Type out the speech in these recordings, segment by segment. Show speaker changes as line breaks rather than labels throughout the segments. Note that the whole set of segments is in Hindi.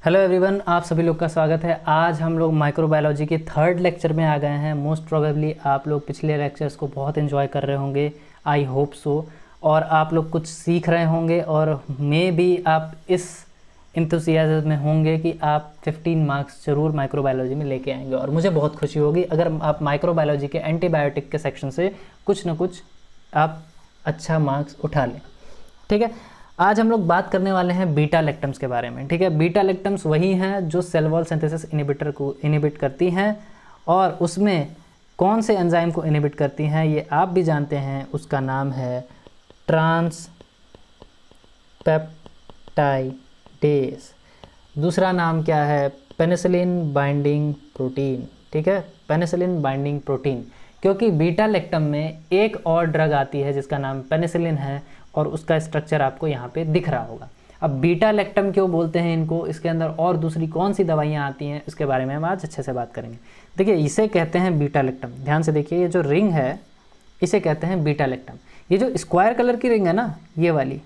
हेलो एवरीवन, आप सभी लोग का स्वागत है। आज हम लोग माइक्रोबायोलॉजी के थर्ड लेक्चर में आ गए हैं। मोस्ट प्रोबेबली आप लोग पिछले लेक्चर्स को बहुत एंजॉय कर रहे होंगे, आई होप सो, और आप लोग कुछ सीख रहे होंगे और मे बी आप इस इंथुसियाज्म में होंगे कि आप 15 मार्क्स ज़रूर माइक्रोबायोलॉजी में लेके आएंगे। और मुझे बहुत खुशी होगी अगर आप माइक्रोबायोलॉजी के एंटीबायोटिक के सेक्शन से कुछ ना कुछ आप अच्छा मार्क्स उठा लें। ठीक है, आज हम लोग बात करने वाले हैं बीटा लैक्टम्स के बारे में। ठीक है, बीटा लैक्टम्स वही हैं जो सेल वॉल सिंथेसिस इनहिबिटर को इनहिबिट करती हैं, और उसमें कौन से एंजाइम को इनहिबिट करती हैं ये आप भी जानते हैं। उसका नाम है ट्रांसपेप्टाइडेस। दूसरा नाम क्या है? Penicillin binding protein. ठीक है, पेनिसिलिन बाइंडिंग प्रोटीन, क्योंकि बीटा लैक्टम में एक और ड्रग आती है जिसका नाम पेनिसिलिन है और उसका स्ट्रक्चर आपको यहाँ पे दिख रहा होगा। अब बीटा लैक्टम क्यों बोलते हैं इनको, इसके अंदर और दूसरी कौन सी दवाइयाँ आती हैं, इसके बारे में हम आज अच्छे से बात करेंगे। देखिए, इसे कहते हैं बीटा लैक्टम। ध्यान से देखिए, ये जो रिंग है इसे कहते हैं बीटा लैक्टम। ये जो स्क्वायर कलर की रिंग है ना, ये वाली,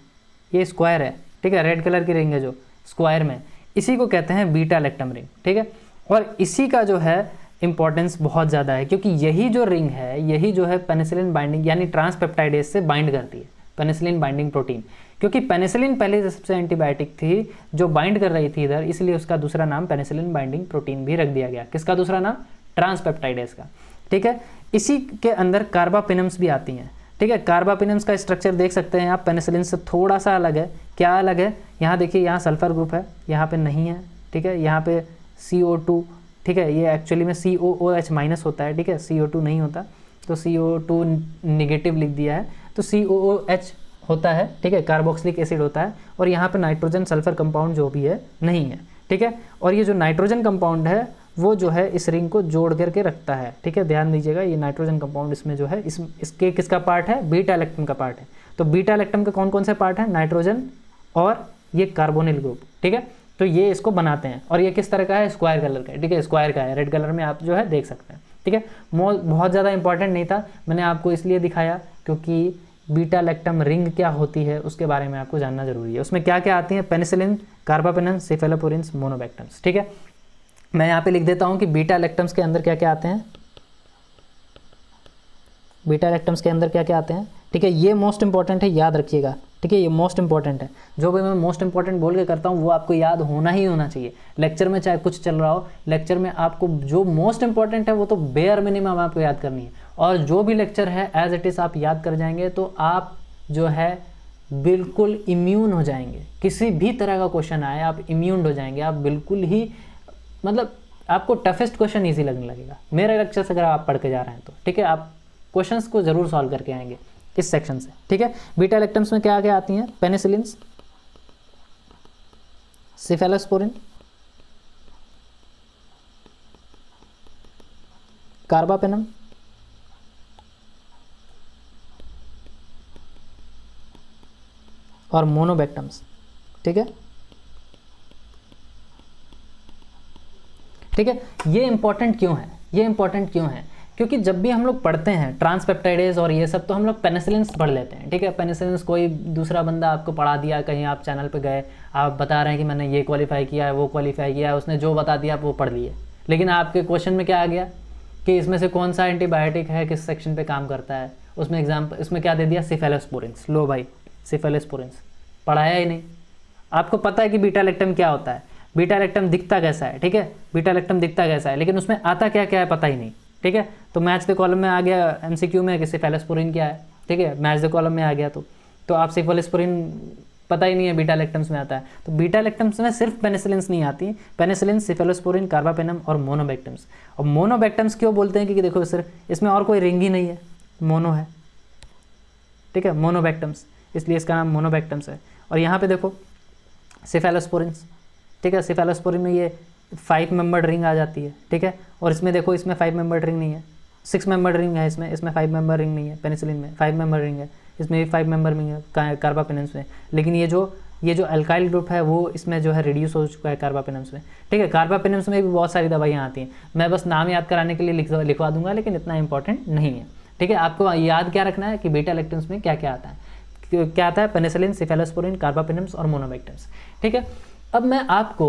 ये स्क्वायर है। ठीक है, रेड कलर की रिंग है जो स्क्वायर में, इसी को कहते हैं बीटा लैक्टम रिंग। ठीक है, और इसी का जो है इंपॉर्टेंस बहुत ज़्यादा है, क्योंकि यही जो रिंग है यही जो है पेनिसिलिन बाइंडिंग यानी ट्रांसपेप्टाइडेस से बाइंड करती है, पेनिसिलिन बाइंडिंग प्रोटीन। क्योंकि पेनिसिलिन पहले सबसे एंटीबायोटिक थी जो बाइंड कर रही थी इधर, इसलिए उसका दूसरा नाम पेनिसिलिन बाइंडिंग प्रोटीन भी रख दिया गया। किसका दूसरा नाम? ट्रांसपेप्टाइडेस का। ठीक है, इसी के अंदर कार्बापिनम्स भी आती हैं। ठीक है, कार्बापिनम्स का स्ट्रक्चर देख सकते हैं आप, पेनिसिलिन से थोड़ा सा अलग है। क्या अलग है? यहाँ देखिए, यहाँ सल्फर ग्रुप है, यहाँ पे नहीं है। ठीक है, यहाँ पे CO2, ठीक है, ये एक्चुअली में COOH माइनस होता है। ठीक है, CO2 नहीं होता, तो CO2 निगेटिव लिख दिया है, तो COOH होता है। ठीक है, कार्बोक्सिलिक एसिड होता है, और यहाँ पे नाइट्रोजन सल्फर कंपाउंड जो भी है नहीं है। ठीक है, और ये जो नाइट्रोजन कंपाउंड है वो जो है इस रिंग को जोड़ करके रखता है। ठीक है, ध्यान दीजिएगा, ये नाइट्रोजन कंपाउंड इसमें जो है इसके किसका पार्ट है? बीटा लैक्टम का पार्ट है। तो बीटा लैक्टम के कौन कौन से पार्ट हैं? नाइट्रोजन और ये कार्बोनिल ग्रुप। ठीक है, तो ये इसको बनाते हैं। और ये किस तरह का है? स्क्वायर कलर का है। ठीक है, स्क्वायर का है, रेड कलर में आप जो है देख सकते हैं। ठीक है, बहुत ज़्यादा इंपॉर्टेंट नहीं था, मैंने आपको इसलिए दिखाया क्योंकि बीटा लैक्टम रिंग क्या होती है उसके बारे में आपको जानना जरूरी है। उसमें क्या क्या आती हैं? Penicillin, carbapenem, cephalosporins, monobactams. ठीक है, मैं यहाँ पे लिख देता हूँ कि बीटा लैक्टम्स के अंदर क्या क्या आते हैं। बीटा लैक्टम्स के अंदर क्या क्या आते हैं? ठीक है, ये मोस्ट इंपॉर्टेंट है, याद रखिएगा। ठीक है, ये मोस्ट इंपॉर्टेंट है। जो भी मैं मोस्ट इंपॉर्टेंट बोल के करता हूँ वो आपको याद होना ही होना चाहिए। लेक्चर में चाहे कुछ चल रहा हो, लेक्चर में आपको जो मोस्ट इंपॉर्टेंट है वो तो बेयर मिनिमम आपको याद करनी है। और जो भी लेक्चर है एज इट इज़ आप याद कर जाएंगे तो आप जो है बिल्कुल इम्यून हो जाएंगे। किसी भी तरह का क्वेश्चन आए आप इम्यून हो जाएंगे, आप बिल्कुल ही, मतलब आपको टफेस्ट क्वेश्चन ईजी लगने लगेगा मेरे लेक्चर से अगर आप पढ़ के जा रहे हैं तो। ठीक है, आप क्वेश्चंस को ज़रूर सॉल्व करके आएंगे इस सेक्शन से। ठीक है, बीटा लैक्टम्स में क्या क्या आती हैं? पेनिसिलिन्स, सेफेलोस्पोरिन, कार्बापेनम, और मोनोबैक्टम्स। ठीक है, ठीक है, ये इंपॉर्टेंट क्यों है? ये इंपॉर्टेंट क्यों है? क्योंकि जब भी हम लोग पढ़ते हैं ट्रांसपेप्टाइडेज और ये सब, तो हम लोग पेनिसिलिन्स पढ़ लेते हैं। ठीक है, पेनिसिलिन्स कोई दूसरा बंदा आपको पढ़ा दिया, कहीं आप चैनल पे गए, आप बता रहे हैं कि मैंने ये क्वालिफाई किया है, वो क्वालिफाई किया है, उसने जो बता दिया आप वो पढ़ लिए। लेकिन आपके क्वेश्चन में क्या आ गया कि इसमें से कौन सा एंटीबायोटिक है, किस सेक्शन पे काम करता है, उसमें एग्जाम्पल इसमें क्या दे दिया? सेफेलोस्पोरिन्स। लो भाई, सेफेलोस्पोरिन्स पढ़ाया ही नहीं। आपको पता है कि बीटा लैक्टम क्या होता है, बीटा लैक्टम दिखता कैसा है। ठीक है, बीटा लैक्टम दिखता कैसा है, लेकिन उसमें आता क्या क्या है पता ही नहीं। ठीक है, तो मैच द कॉलम में आ गया MCQ में कि सेफेलोस्पोरिन क्या है। ठीक है, मैच द कॉलम में आ गया तो आप सेफेलोस्पोरिन पता ही नहीं है, बीटा लैक्टम्स में आता है। तो बीटा लैक्टम्स में सिर्फ पेनिसिलिन्स नहीं आती, पेनिसिलिन, सेफेलोस्पोरिन, कार्बापेनम और मोनोबैक्टम्स। और मोनोबैक्टम्स क्यों बोलते हैं? क्योंकि देखो सिर्फ इसमें और कोई रिंग ही नहीं है, मोनो है। ठीक है, मोनोबैक्टम्स, इसलिए इसका नाम मोनोबैक्टम्स है। और यहाँ पे देखो सेफेलोस्पोरिन्स। ठीक है, सेफेलोस्पोरिन में ये 5 मेंबर्ड रिंग आ जाती है। ठीक है, और इसमें देखो, इसमें 5 मेंबर्ड रिंग नहीं है, 6 मेंबर्ड रिंग है इसमें 5 मेंबर रिंग नहीं है। पेनिसिलिन में 5 मेंबर रिंग है, इसमें भी 5 मेंबर रिंग है कार्बापेनम्स में। लेकिन ये जो अल्काइल ग्रुप है वो इसमें जो है रिड्यूस हो चुका है कार्बापेनम्स में। ठीक है, कार्बापेनम्स में भी बहुत सारी दवाइयाँ आती हैं, मैं बस नाम याद कराने के लिए लिखवा दूंगा, लेकिन इतना इंपॉर्टेंट नहीं है। ठीक है, आपको याद क्या रखना है कि बीटा लैक्टम्स में क्या क्या आता है। क्या आता है? पेनिसिलिन, सेफेलोस्पोरिन, कार्बापेनम्स और मोनोबैक्टम्स। ठीक है, अब मैं आपको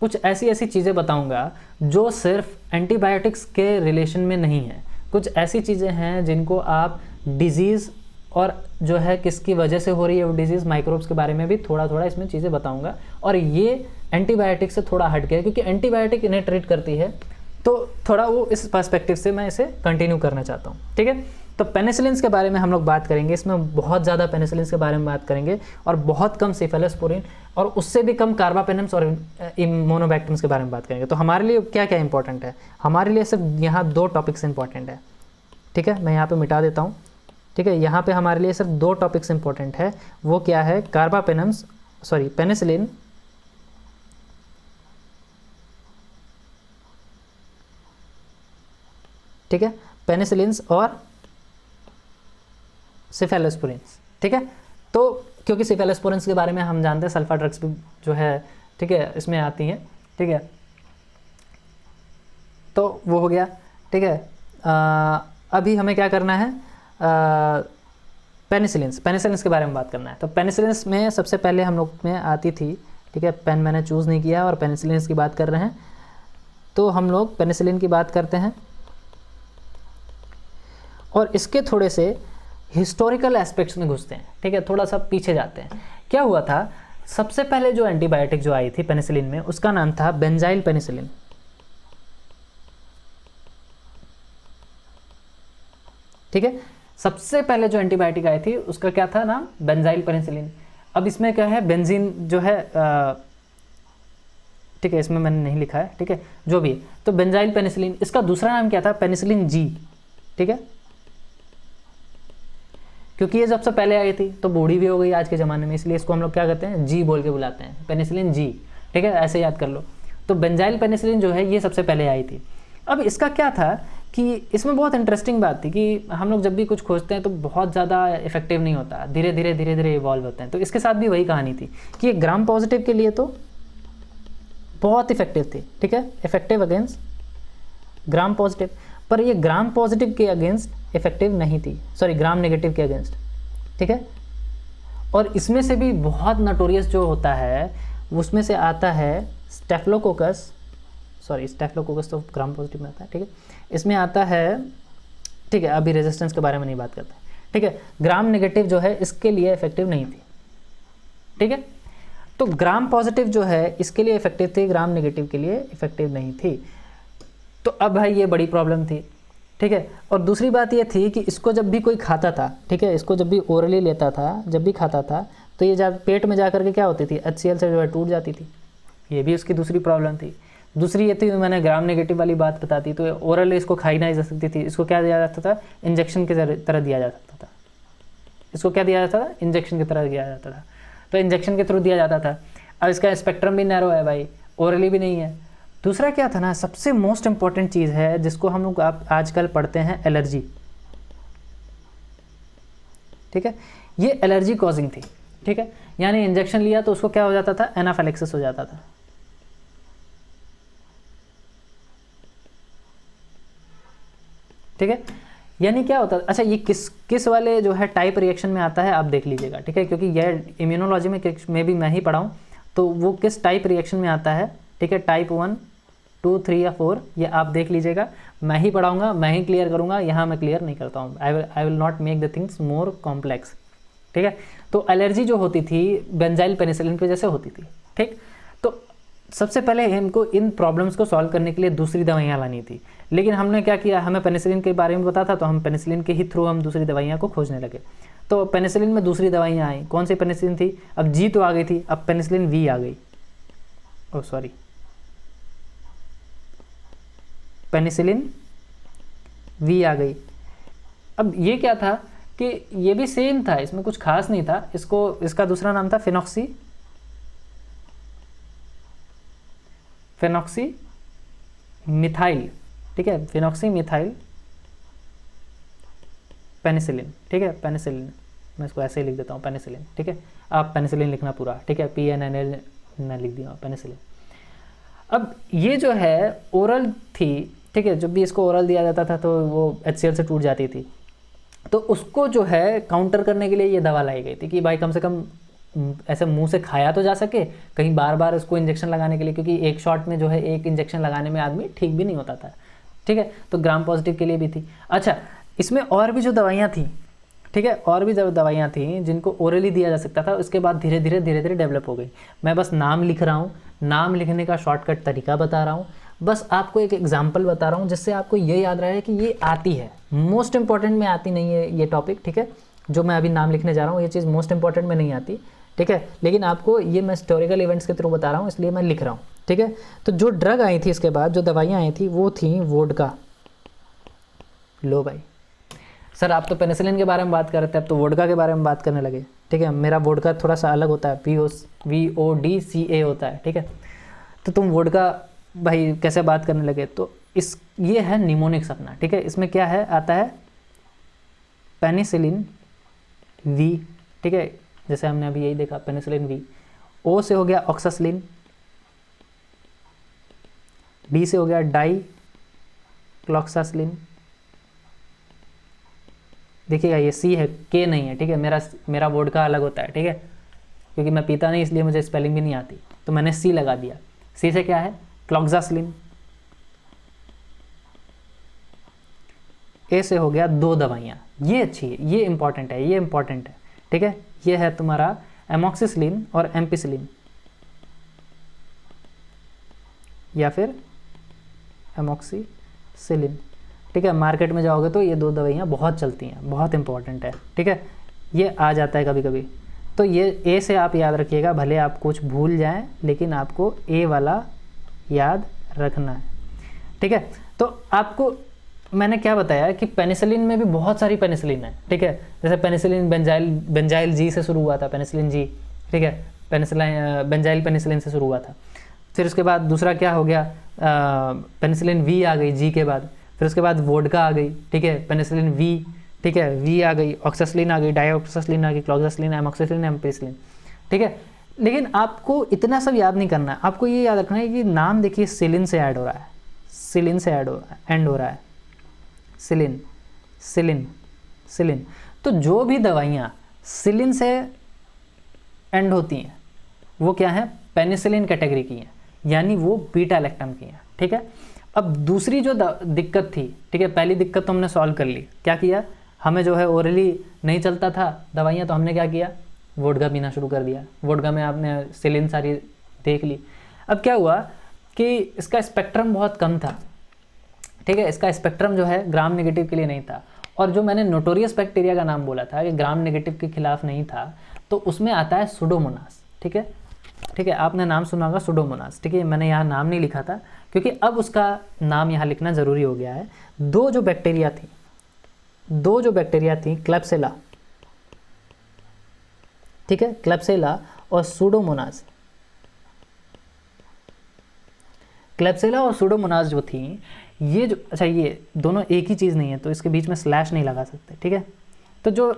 कुछ ऐसी ऐसी चीज़ें बताऊंगा जो सिर्फ एंटीबायोटिक्स के रिलेशन में नहीं है। कुछ ऐसी चीज़ें हैं जिनको आप डिजीज़ और जो है किसकी वजह से हो रही है वो डिजीज़, माइक्रोब्स के बारे में भी थोड़ा थोड़ा इसमें चीज़ें बताऊंगा। और ये एंटीबायोटिक से थोड़ा हट के, क्योंकि एंटीबायोटिक इन्हें ट्रीट करती है, तो थोड़ा वो इस पर्सपेक्टिव से मैं इसे कंटिन्यू करना चाहता हूँ। ठीक है, तो पेनिसिलिन के बारे में हम लोग बात करेंगे। इसमें बहुत ज़्यादा पेनिसिलिन के बारे में बात करेंगे और बहुत कम सेफेलोस्पोरिन और उससे भी कम कार्बापेनम्स और मोनोबैक्टम्स के बारे में बात करेंगे। तो हमारे लिए क्या क्या इंपॉर्टेंट है? हमारे लिए सिर्फ यहाँ 2 टॉपिक्स इंपॉर्टेंट है। ठीक है, मैं यहाँ पे मिटा देता हूँ। ठीक है, यहाँ पे हमारे लिए सिर्फ 2 टॉपिक्स इंपॉर्टेंट है। वो क्या है? पेनिसिलिन ठीक है, पेनिसिलिन्स और सेफेलोस्पोरिन्स। ठीक है, तो क्योंकि सेफेलोस्पोरिन्स के बारे में हम जानते हैं, सल्फा ड्रग्स भी जो है ठीक है इसमें आती हैं। ठीक है, तो वो हो गया। ठीक है, अभी हमें क्या करना है? पेनिसिलिन्स के बारे में बात करना है। तो पेनिसिलिन्स में सबसे पहले हम लोग में आती थी, ठीक है, पेन मैंने चूज़ नहीं किया और पेनिसिलिन्स की बात कर रहे हैं, तो हम लोग पेनिसिलिन की बात करते हैं और इसके थोड़े से हिस्टोरिकल एस्पेक्ट्स में घुसते हैं। ठीक है, थोड़ा सा पीछे जाते हैं। क्या हुआ था? सबसे पहले जो एंटीबायोटिक जो आई थी पेनिसिलिन में, उसका नाम था बेंजाइल पेनिसिलिन। ठीक है, सबसे पहले जो एंटीबायोटिक आई थी उसका क्या था नाम? Benzyl penicillin. अब इसमें क्या है? बेंजीन जो है ठीक है, इसमें मैंने नहीं लिखा है। ठीक है, जो भी, तो बेंजाइल पेनिसिलिन। इसका दूसरा नाम क्या था? Penicillin G. ठीक है, क्योंकि ये सबसे पहले आई थी तो बूढ़ी भी हो गई आज के ज़माने में, इसलिए इसको हम लोग क्या कहते हैं? जी बोल के बुलाते हैं, पेनिसिलिन जी। ठीक है, ऐसे याद कर लो। तो बेंजाइल पेनिसिलिन जो है ये सबसे पहले आई थी। अब इसका क्या था कि इसमें बहुत इंटरेस्टिंग बात थी कि हम लोग जब भी कुछ खोजते हैं तो बहुत ज़्यादा इफेक्टिव नहीं होता, धीरे धीरे इवॉल्व होते हैं। तो इसके साथ भी वही कहानी थी कि ये ग्राम पॉजिटिव के लिए तो बहुत इफेक्टिव थी। ठीक है, इफेक्टिव अगेंस्ट ग्राम पॉजिटिव, पर ये ग्राम पॉजिटिव के अगेंस्ट इफेक्टिव नहीं थी, सॉरी ग्राम नेगेटिव के अगेंस्ट। ठीक है, और इसमें से भी बहुत नोटोरियस जो होता है उसमें से आता है स्टेफिलोकोकस, स्टेफिलोकोकस तो ग्राम पॉजिटिव में आता है। ठीक है, इसमें आता है, ठीक है, अभी रेजिस्टेंस के बारे में नहीं बात करते। ठीक है, ग्राम नेगेटिव जो है इसके लिए इफेक्टिव नहीं थी। ठीक है, तो ग्राम पॉजिटिव जो है इसके लिए इफेक्टिव थी, ग्राम नेगेटिव के लिए इफेक्टिव नहीं थी। तो अब भाई ये बड़ी प्रॉब्लम थी। ठीक है, और दूसरी बात ये थी कि इसको जब भी कोई खाता था, ठीक है, इसको जब भी ओरली लेता था, जब भी खाता था, तो ये पेट में जा करके क्या होती थी? HCl से जो है टूट जाती थी। ये भी उसकी दूसरी प्रॉब्लम थी। दूसरी ये थी, मैंने ग्राम नेगेटिव वाली बात बता दी, तो ओरल इसको खाई नहीं जा सकती थी। इसको क्या दिया जाता था? इंजेक्शन की तरह दिया जा सकता था। इसको क्या दिया जाता था? इंजेक्शन की तरह दिया जाता था। तो इंजेक्शन के थ्रू दिया जाता था। अब इसका स्पेक्ट्रम भी नैरो है भाई, ओरली भी नहीं है। दूसरा क्या था ना, सबसे मोस्ट इंपॉर्टेंट चीज़ है जिसको हम लोग आजकल पढ़ते हैं, एलर्जी। ठीक है, ये एलर्जी कॉजिंग थी। ठीक है, यानी इंजेक्शन लिया तो उसको क्या हो जाता था? एनाफिलैक्सिस हो जाता था। ठीक है, यानी क्या होता है? अच्छा, ये किस वाले जो है टाइप रिएक्शन में आता है आप देख लीजिएगा। ठीक है, क्योंकि यह इम्यूनोलॉजी में भी मैं ही पढ़ाऊँ, तो वो किस टाइप रिएक्शन में आता है। ठीक है, टाइप 1, 2, 3 या 4 ये आप देख लीजिएगा। मैं ही पढ़ाऊँगा, मैं ही क्लियर करूँगा, यहाँ मैं क्लियर नहीं करता हूँ। I will not make the things more complex. ठीक है, तो एलर्जी जो होती थी बेंजाइल पेनिसिलिन की वजह से होती थी। ठीक, तो सबसे पहले इनको इन प्रॉब्लम्स को सॉल्व करने के लिए दूसरी दवाइयाँ लानी थी, लेकिन हमने क्या किया? हमें पेनिसिलिन के बारे में पता था, तो हम पेनिसिलिन के ही थ्रू हम दूसरी दवाइयाँ को खोजने लगे। तो पेनिसिलिन में दूसरी दवाइयाँ आई। कौन सी पेनिसिलिन थी? अब जी तो आ गई थी, अब पेनिसिलिन वी आ गई। ओह सॉरी, पेनिसिलिन वी आ गई। अब ये क्या था कि ये भी सेम था, इसमें कुछ खास नहीं था। इसका दूसरा नाम था फिनॉक्सी मिथाइल। ठीक है, फिनॉक्सी मिथाइल पेनिसिलिन। ठीक है, पेनिसिलिन, मैं इसको ऐसे ही लिख देता हूँ, पेनिसिलिन। ठीक है, आप पेनिसिलिन लिखना पूरा। ठीक है, PNNL मैं लिख दिया पेनिसिलिन। अब ये जो है ओरल थी। ठीक है, जब भी इसको ओरल दिया जाता था तो वो HCl से टूट जाती थी। तो उसको जो है काउंटर करने के लिए ये दवा लाई गई थी कि भाई कम से कम ऐसे मुंह से खाया तो जा सके, कहीं बार बार उसको इंजेक्शन लगाने के लिए, क्योंकि एक शॉट में जो है एक इंजेक्शन लगाने में आदमी ठीक भी नहीं होता था, ठीक है। तो ग्राम पॉजिटिव के लिए भी थी। अच्छा, इसमें और भी जो दवाइयाँ थी, ठीक है, और भी जो दवाइयाँ थी जिनको ओरली दिया जा सकता था, उसके बाद धीरे धीरे डेवलप हो गई। मैं बस नाम लिख रहा हूँ, नाम लिखने का शॉर्टकट तरीका बता रहा हूँ, बस आपको एक एग्जाम्पल बता रहा हूँ जिससे आपको ये याद रहे कि ये आती है। मोस्ट इंपॉर्टेंट में आती नहीं है ये टॉपिक, ठीक है, जो मैं अभी नाम लिखने जा रहा हूँ ये चीज़ मोस्ट इंपॉर्टेंट में नहीं आती, ठीक है, लेकिन आपको ये मैं हिस्टोरिकल इवेंट्स के थ्रू बता रहा हूँ इसलिए मैं लिख रहा हूँ, ठीक है। तो जो ड्रग आई थी इसके बाद, जो दवाइयाँ आई थी वो थी वोडका। लो भाई, सर आप तो पेनिसिलिन के बारे में बात कर रहे थे, अब तो वोडका के बारे में बात करने लगे, ठीक है। मेरा वोडका थोड़ा सा अलग होता है, VODCA होता है, ठीक है। तो तुम वोडका भाई कैसे बात करने लगे? तो ये है निमोनिक्स अपना, ठीक है। इसमें क्या है, आता है पेनिसिलिन V, ठीक है, जैसे हमने अभी यही देखा पेनिसिलिन V। O से हो गया ऑक्सासिलिन, D से हो गया डाई क्लॉक्सासिलिन, देखिएगा ये C है, K नहीं है, ठीक है। मेरा वोडका अलग होता है, ठीक है, क्योंकि मैं पीता नहीं इसलिए मुझे स्पेलिंग भी नहीं आती, तो मैंने C लगा दिया। C से क्या है, क्लॉक्सासिलिन। A से हो गया 2 दवाइयाँ, ये अच्छी है, ये इंपॉर्टेंट है, ये इंपॉर्टेंट है, ठीक है। ये है तुम्हारा एमॉक्सिसिलिन और एम्पिसिलिन, या फिर एमॉक्सिसिलिन, ठीक है। मार्केट में जाओगे तो ये 2 दवाइयाँ बहुत चलती हैं, बहुत इंपॉर्टेंट है, ठीक है। ये आ जाता है कभी कभी, तो ये ए से आप याद रखिएगा, भले आप कुछ भूल जाएं लेकिन आपको ए वाला याद रखना है, ठीक है। तो आपको मैंने क्या बताया कि पेनिसिलिन में भी बहुत सारी पेनिसिलिन है, ठीक है। जैसे पेनिसिलिन बेंजाइल जी से शुरू हुआ था, पेनिसिलिन जी, ठीक है, पेनिसिलिन बेंजाइल पेनिसिलिन से शुरू हुआ था। फिर उसके बाद दूसरा क्या हो गया, पेनिसिलिन वी आ गई जी के बाद। फिर उसके बाद वोडका आ गई, ठीक है, पेनिसिलिन वी, ठीक है, वी आ गई, ऑक्सासिलिन आ गई, डाइऑक्सासिलिन आ गई, क्लॉक्सासिलिन, एमॉक्सिसिलिन, एम्पिसिलिन, ठीक है। लेकिन आपको इतना सब याद नहीं करना है, आपको ये याद रखना है कि नाम देखिए सिलिन से ऐड हो रहा है, सिलिन से एंड हो रहा है, सिलिन सिलिन सिलिन। तो जो भी दवाइयाँ सिलिन से एंड होती हैं वो क्या है, पेनिसिलिन कैटेगरी की हैं, यानी वो बीटा लैक्टम की हैं, ठीक है। अब दूसरी जो दिक्कत थी, ठीक है, पहली दिक्कत तो हमने सॉल्व कर ली, क्या किया, हमें जो है ओरली नहीं चलता था दवाइयाँ, तो हमने क्या किया, वोडका पीना शुरू कर दिया। वोडका में आपने सिलिन सारी देख ली। अब क्या हुआ कि इसका स्पेक्ट्रम बहुत कम था, ठीक है, इसका स्पेक्ट्रम जो है ग्राम नेगेटिव के लिए नहीं था। और जो मैंने नोटोरियस बैक्टीरिया का नाम बोला था कि ग्राम नेगेटिव के खिलाफ नहीं था, तो उसमें आता है सुडोमोनास, ठीक है, ठीक है, आपने नाम सुना होगा सुडोमोनास, ठीक है। मैंने यहाँ नाम नहीं लिखा था क्योंकि अब उसका नाम यहाँ लिखना ज़रूरी हो गया है। दो जो बैक्टीरिया थी क्लेप्सिला, ठीक है, क्लेप्सिला और सुडोमोनास। क्लेप्सिला और सुडोमोनास जो थी, ये जो, अच्छा ये दोनों एक ही चीज़ नहीं है तो इसके बीच में स्लैश नहीं लगा सकते, ठीक है। तो जो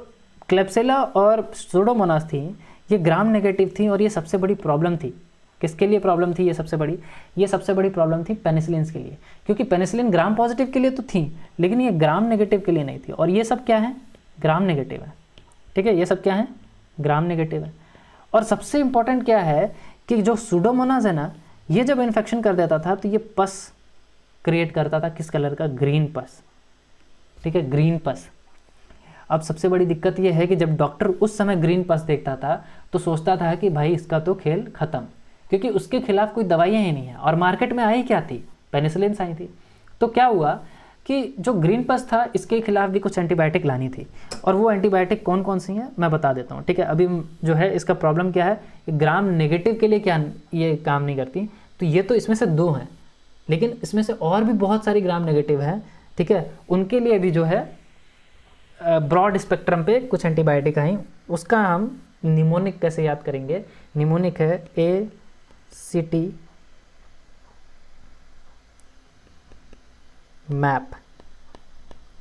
क्लेप्सिला और सुडोमोनास थी ये ग्राम नेगेटिव थी, और ये सबसे बड़ी प्रॉब्लम थी। किसके लिए प्रॉब्लम थी ये सबसे बड़ी प्रॉब्लम थी पेनिसिलिन के लिए, क्योंकि पेनिसिलिन ग्राम पॉजिटिव के लिए तो थी लेकिन ये ग्राम नेगेटिव के लिए नहीं थी। और ये सब क्या है, ग्राम नेगेटिव है, ठीक है, ये सब क्या है, ग्राम नेगेटिव है। और सबसे इंपॉर्टेंट क्या है कि जो सुडोमोनास है ना, ये जब इन्फेक्शन कर देता था तो ये पस क्रिएट करता था, किस कलर का, ग्रीन पस, ठीक है, ग्रीन पस। अब सबसे बड़ी दिक्कत ये है कि जब डॉक्टर उस समय ग्रीन पस देखता था तो सोचता था कि भाई इसका तो खेल खत्म, क्योंकि उसके खिलाफ कोई दवाइयाँ ही नहीं है। और मार्केट में आई क्या थी, पेनिसिलिन आई थी। तो क्या हुआ कि जो ग्रीन पस था इसके खिलाफ भी कुछ एंटीबायोटिक लानी थी, और वो एंटीबायोटिक कौन कौन सी हैं मैं बता देता हूँ, ठीक है। अभी जो है इसका प्रॉब्लम क्या है, ग्राम नेगेटिव के लिए क्या ये काम नहीं करती, तो ये तो इसमें से 2 हैं, लेकिन इसमें से और भी बहुत सारी ग्राम नेगेटिव हैं, ठीक है। उनके लिए भी जो है ब्रॉड स्पेक्ट्रम पे कुछ एंटीबायोटिक आई। उसका हम निमोनिक कैसे याद करेंगे, निमोनिक है ACT मैप,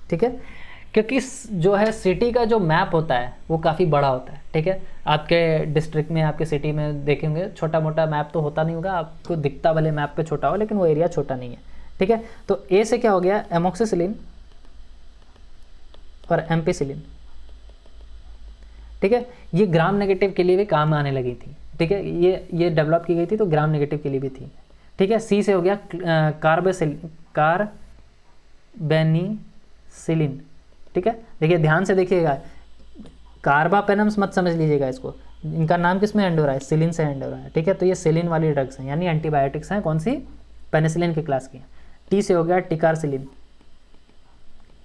ठीक है, क्योंकि जो है सिटी का जो मैप होता है वो काफ़ी बड़ा होता है, ठीक है। आपके डिस्ट्रिक्ट में, आपके सिटी में देखेंगे छोटा मोटा मैप तो होता नहीं होगा, आपको दिखता भले मैप पे छोटा हो लेकिन वो एरिया छोटा नहीं है, ठीक है। तो ए से क्या हो गया, एमॉक्सिसिलिन और एम्पिसिलिन, ठीक है। ये ग्राम नेगेटिव के लिए भी काम आने लगी थी, ठीक है, ये डेवलप की गई थी तो ग्राम नेगेटिव के लिए भी थी, ठीक है। सी से हो गया कार्बेनिसिलिन, ठीक है। देखिए ध्यान से देखिएगा, कार्बापेनम्स मत समझ लीजिएगा इसको, इनका नाम किस में एंड हो रहा है, सिलिन से एंड हो रहा है, ठीक है। तो ये सिलिन वाली ड्रग्स हैं, यानी एंटीबायोटिक्स हैं, कौन सी, पेनिसिलिन की क्लास की। टी से हो गया टिकारसिलिन,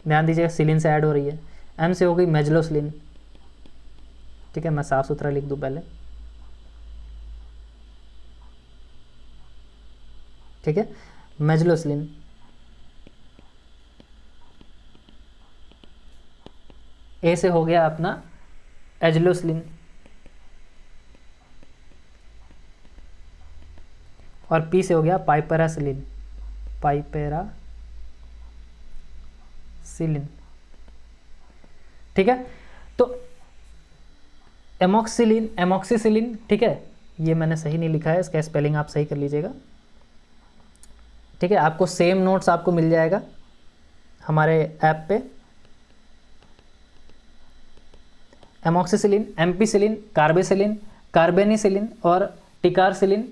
ध्यान दीजिएगा सिलिन से ऐड हो रही है। एम से हो गई मेजलोसिलिन, ठीक है, मैं साफ सुथरा लिख दूं पहले, ठीक है, मेजलोसिलिन। ए से हो गया अपना एजलोसिलिन, और पी से हो गया पाइपेरासिलिन, ठीक है। तो एमोक्सिसिलिन, ठीक है, ये मैंने सही नहीं लिखा है, इसका स्पेलिंग आप सही कर लीजिएगा, ठीक है। आपको सेम नोट्स आपको मिल जाएगा हमारे ऐप पे। एमोक्सिसिलिन, एम्पिसिलिन, कार्बेसिलिन, कार्बेनिसिलिन और टिकारसिलिन,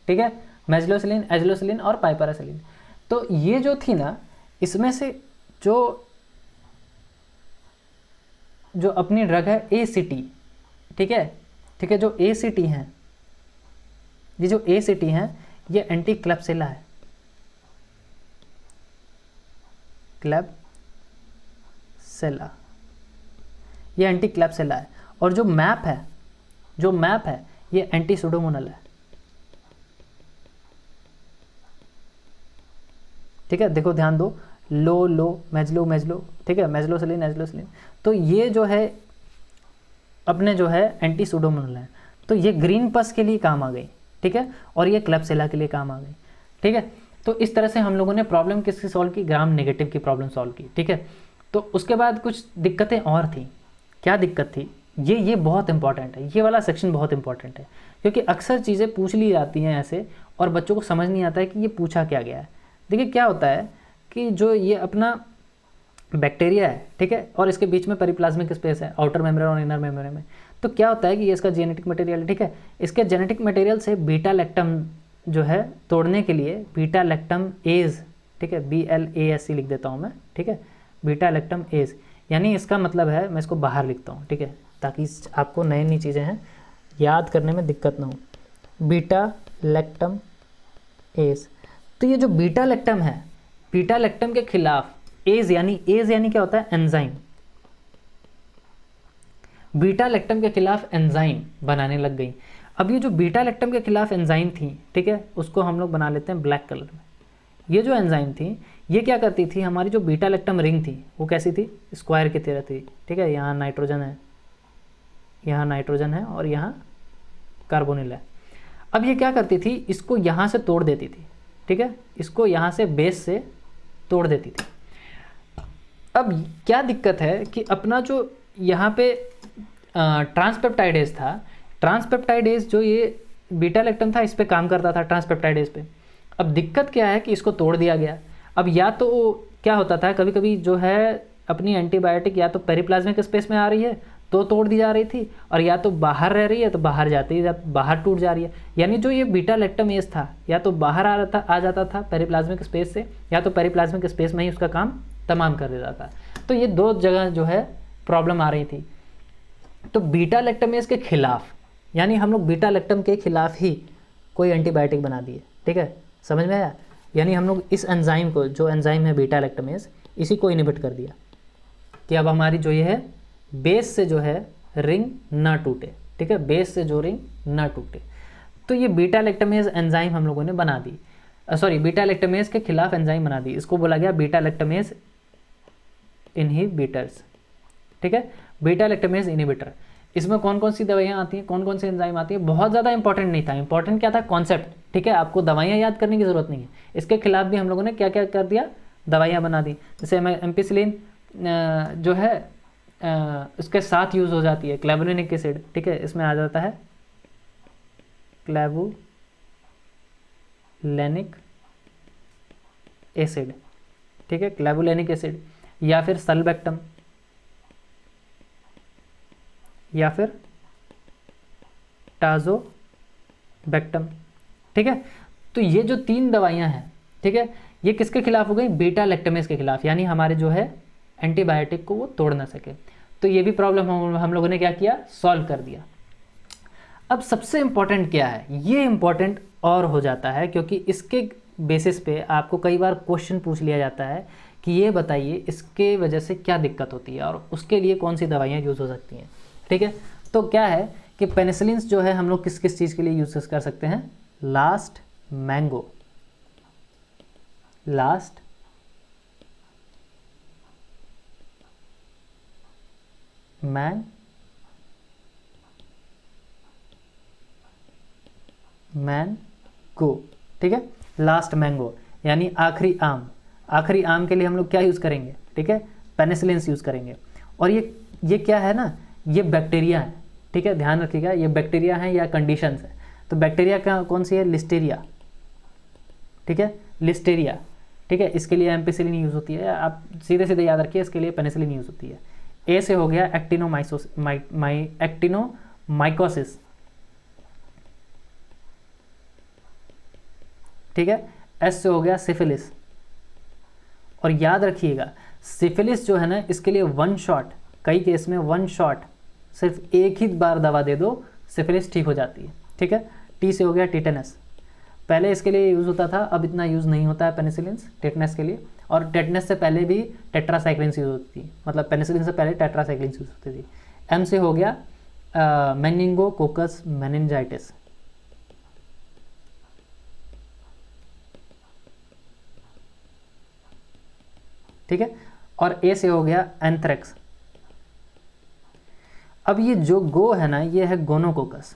ठीक है, मेजलोसिलिन, एजलोसिलिन और पाइपेरासिलिन। तो ये जो थी ना, इसमें से जो अपनी ड्रग है ACT, ठीक है, ठीक है, जो ACT हैं, ये जो ACT हैं ये एंटी क्लेप्सिला है, क्लेप्सिला, ये एंटी क्लेप्सिला है। और जो मैप है ये एंटी सुडोमोनल है, ठीक है। देखो ध्यान दो, लो मेजलो, ठीक है, मेजलोसिलिन, एजलोसिलिन, तो ये जो है अपने जो है एंटी सुडोमोनल है, तो ये ग्रीन पस के लिए काम आ गई, ठीक है, और ये क्लेप्सिला के लिए काम आ गई, ठीक है। तो इस तरह से हम लोगों ने प्रॉब्लम किसकी सॉल्व की, ग्राम नेगेटिव की प्रॉब्लम सॉल्व की, ठीक है। तो उसके बाद कुछ दिक्कतें और थी। क्या दिक्कत थी, ये बहुत इंपॉर्टेंट है, ये वाला सेक्शन बहुत इंपॉर्टेंट है, क्योंकि अक्सर चीज़ें पूछ ली जाती हैं ऐसे और बच्चों को समझ नहीं आता है कि ये पूछा क्या गया है। देखिए क्या होता है कि जो ये अपना बैक्टीरिया है, ठीक है, और इसके बीच में पेरिप्लाज्मिक स्पेस है आउटर मेम्ब्रेन और इनर मेम्ब्रेन में, तो क्या होता है कि ये इसका जेनेटिक मटेरियल, ठीक है, इसके जेनेटिक मटेरियल से बीटा लैक्टम जो है तोड़ने के लिए बीटा लैक्टम एज, ठीक है, BLASC लिख देता हूँ मैं, ठीक है, बीटा लैक्टम एज, यानी इसका मतलब है, मैं इसको बाहर लिखता हूँ, ठीक है, ताकि आपको नई चीज़ें हैं याद करने में दिक्कत ना हो। बीटा लैक्टम एज, तो ये जो बीटा लैक्टम है, बीटा लैक्टम के खिलाफ एज यानी क्या होता है, एंजाइम, बीटा लैक्टम के खिलाफ एंजाइम बनाने लग गई। अब ये जो बीटा लैक्टम के खिलाफ एंजाइम थी, ठीक है, उसको हम लोग बना लेते हैं ब्लैक कलर में। ये जो एंजाइम थी ये क्या करती थी, हमारी जो बीटा लैक्टम रिंग थी वो कैसी थी, स्क्वायर की तरह थी, ठीक है, यहाँ नाइट्रोजन है और यहाँ कार्बोनिल है। अब ये क्या करती थी, इसको यहाँ से तोड़ देती थी, ठीक है, इसको यहाँ से बेस से तोड़ देती थी। अब क्या दिक्कत है कि अपना जो यहाँ पे ट्रांसपेप्टाइडेज था, ट्रांसपेप्टाइडेज जो ये बीटा लैक्टम था इस पे काम करता था, ट्रांसपेप्टाइडेज पे। अब दिक्कत क्या है कि इसको तोड़ दिया गया। अब या तो क्या होता था, कभी कभी जो है अपनी एंटीबायोटिक या तो पेरिप्लाज्मिक स्पेस में आ रही है तो तोड़ दी जा रही थी, और या तो बाहर रह रही है तो बाहर जाती है, बाहर टूट जा रही है। यानी जो ये बीटा लैक्टम एज था या तो बाहर आ जाता था पेरिप्लाज्मिक स्पेस से, या तो पेरिप्लाज्मिक स्पेस में ही उसका काम तमाम कर देता था। तो ये दो जगह जो है प्रॉब्लम आ रही थी। तो बीटा लैक्टमेज के खिलाफ, यानी हम लोग बीटा लैक्टम के खिलाफ ही कोई एंटीबायोटिक बना दिए, ठीक है, समझ में आया। यानी हम लोग इस एंजाइम को, जो एंजाइम है बीटा लैक्टमेज, इसी को इनहिबिट कर दिया कि अब हमारी जो ये है बेस से जो है रिंग ना टूटे, ठीक है, बेस से जो रिंग ना टूटे। तो ये बीटा लैक्टमेज एंजाइम हम लोगों ने बना दी, बीटा लैक्टमेज के खिलाफ एंजाइम बना दी, इसको बोला गया बीटा लैक्टमेज इनहिबिटर्स, ठीक है, बीटा लैक्टमेज इनहिबिटर। इसमें कौन कौन सी दवाइयाँ आती हैं, कौन कौन सी एंजाइम आती है, बहुत ज़्यादा इंपॉर्टेंट नहीं था, इंपॉर्टेंट क्या था, कॉन्सेप्ट, ठीक है, आपको दवाइयाँ याद करने की ज़रूरत नहीं है। इसके खिलाफ भी हम लोगों ने क्या क्या कर दिया, दवाइयाँ बना दी। जैसे एम्पिसिलिन जो है उसके साथ यूज़ हो जाती है क्लेवुलिनिक एसिड, ठीक है, इसमें आ जाता है क्लेवुलेनिक एसिड, ठीक है, क्लेवुलेनिक एसिड, या फिर सल्बेक्टम, या फिर टाज़ोबैक्टम। ठीक है, तो ये जो 3 दवाइयाँ हैं, ठीक है, ये किसके खिलाफ हो गई? बीटा लैक्टमेज के खिलाफ, यानी हमारे जो है एंटीबायोटिक को वो तोड़ ना सके। तो ये भी प्रॉब्लम हम लोगों ने क्या किया? सॉल्व कर दिया। अब सबसे इम्पॉर्टेंट क्या है? ये इम्पॉर्टेंट और हो जाता है, क्योंकि इसके बेसिस पे आपको कई बार क्वेश्चन पूछ लिया जाता है कि ये बताइए इसके वजह से क्या दिक्कत होती है और उसके लिए कौन सी दवाइयाँ यूज़ हो सकती हैं। ठीक है, तो क्या है कि पेनिसिलिन्स जो है हम लोग किस किस चीज़ के लिए यूज़ कर सकते हैं? Last mango, last mango. ठीक है, लास्ट मैंगो यानी आखिरी आम। आखिरी आम के लिए हम लोग क्या यूज़ करेंगे? ठीक है, पेनिसिलिन्स यूज़ करेंगे। और ये क्या है ना, ये बैक्टीरिया है। ठीक है, ध्यान रखिएगा, ये बैक्टीरिया है या कंडीशंस है। तो बैक्टीरिया का कौन सी है? लिस्टेरिया। ठीक है, लिस्टेरिया। ठीक है, इसके लिए एम्पिसिलिन यूज़ होती है। आप सीधे सीधे याद रखिए, इसके लिए पेनिसिलिन यूज़ होती है। ए से हो गया एक्टिनोमाइकोसिस। ठीक है, एस से हो गया सिफिलिस। और याद रखिएगा, सिफिलिस जो है ना, इसके लिए 1 शॉट, कई केस में 1 शॉट, सिर्फ एक ही बार दवा दे दो, सिफिलिस ठीक हो जाती है। ठीक है, टी से हो गया टिटेनस। पहले इसके लिए यूज़ होता था, अब इतना यूज़ नहीं होता है पेनिसिलिन्स टेटनस के लिए। और टेटनस से पहले भी टेट्रासाइक्लिन्स यूज़ होती थी, मतलब पेनिसिलिन से पहले टेट्रासाइक्लिन्स यूज़ होती थी। एम से हो गया मेनिंगोकोकस मेनिंजाइटिस। ठीक है, और ए से हो गया एंथ्रेक्स। अब ये जो गो है ना, ये है गोनोकोकस।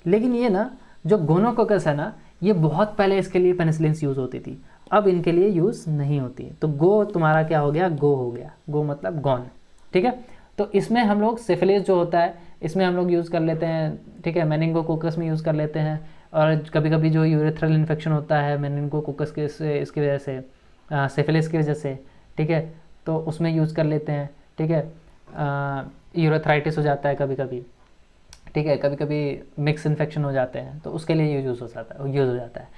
लेकिन ये ना जो गोनोकोकस है ना, ये बहुत पहले इसके लिए पेनिसिलिन्स यूज़ होती थी, अब इनके लिए यूज़ नहीं होती है। तो गो तुम्हारा क्या हो गया? गो हो गया। गो मतलब गॉन। ठीक है, तो इसमें हम लोग सिफिलिस जो होता है, इसमें हम लोग यूज़ कर लेते हैं। ठीक है, मेनिंगोकोकस में यूज़ कर लेते हैं। और कभी कभी जो यूरेथ्रल इन्फेक्शन होता है मेनिंगोकोकस के इसकी वजह से, सिफिलिस की वजह से, ठीक है, तो उसमें यूज़ कर लेते हैं। ठीक है, यूरेथ्राइटिस हो जाता है कभी कभी। ठीक है, कभी कभी मिक्स इन्फेक्शन हो जाते हैं, तो उसके लिए यूज़ हो जाता है।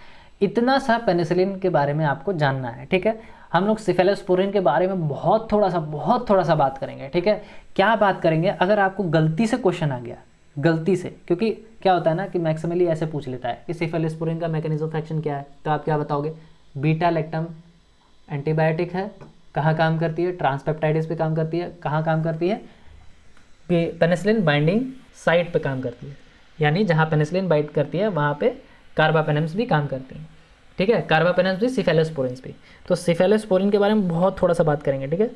इतना सा पेनिसिलिन के बारे में आपको जानना है। ठीक है, हम लोग सिफेलोस्पोरिन के बारे में बहुत थोड़ा सा बात करेंगे। ठीक है, क्या बात करेंगे? अगर आपको गलती से क्वेश्चन आ गया, गलती से, क्योंकि क्या होता है ना कि मैक्सिमली ऐसे पूछ लेता है कि सिफेलोस्पोरिन का मैकेनिज्म ऑफ एक्शन क्या है, तो आप क्या बताओगे? बीटा लैक्टम एंटीबायोटिक है, कहाँ काम करती है? ट्रांसपेप्टाइडेज पे काम करती है। कहाँ काम करती है? पेनिसिलिन बाइंडिंग साइट पे काम करती है, यानी जहाँ पेनिसिलिन बाइंड करती है वहाँ पे कार्बापेनेम्स भी काम करती हैं। ठीक है, कार्बापेनेम्स भी सिफेलोस्पोरिन्स भी। तो सिफेलोस्पोरिन के बारे में बहुत थोड़ा सा बात करेंगे। ठीक है,